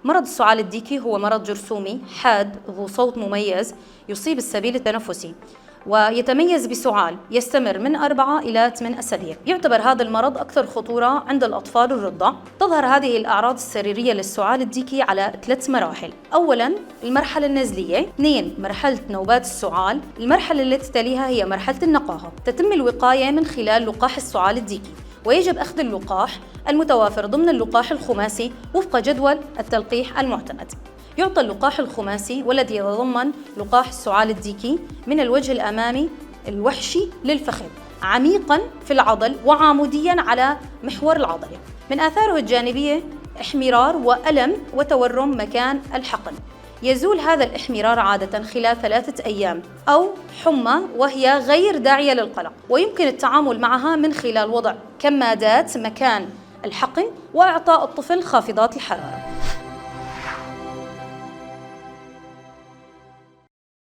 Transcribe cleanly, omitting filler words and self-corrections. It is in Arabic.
مرض السعال الديكي هو مرض جرثومي حاد ذو صوت مميز يصيب السبيل التنفسي، ويتميز بسعال يستمر من 4 إلى 8 أسابيع. يعتبر هذا المرض أكثر خطورة عند الأطفال الرضع. تظهر هذه الأعراض السريرية للسعال الديكي على 3 مراحل. أولاً المرحلة النزلية، 2 مرحلة نوبات السعال، المرحلة التي تليها هي مرحلة النقاهة. تتم الوقاية من خلال لقاح السعال الديكي، ويجب أخذ اللقاح المتوافر ضمن اللقاح الخماسي وفق جدول التلقيح المعتمد. يعطى اللقاح الخماسي والذي يتضمن لقاح السعال الديكي من الوجه الأمامي الوحشي للفخذ عميقاً في العضل وعمودياً على محور العضلة. من آثاره الجانبية احمرار وألم وتورم مكان الحقن. يزول هذا الاحمرار عادة خلال 3 أيام، أو حمى وهي غير داعية للقلق، ويمكن التعامل معها من خلال وضع كمادات مكان الحقن وإعطاء الطفل خافضات الحرارة.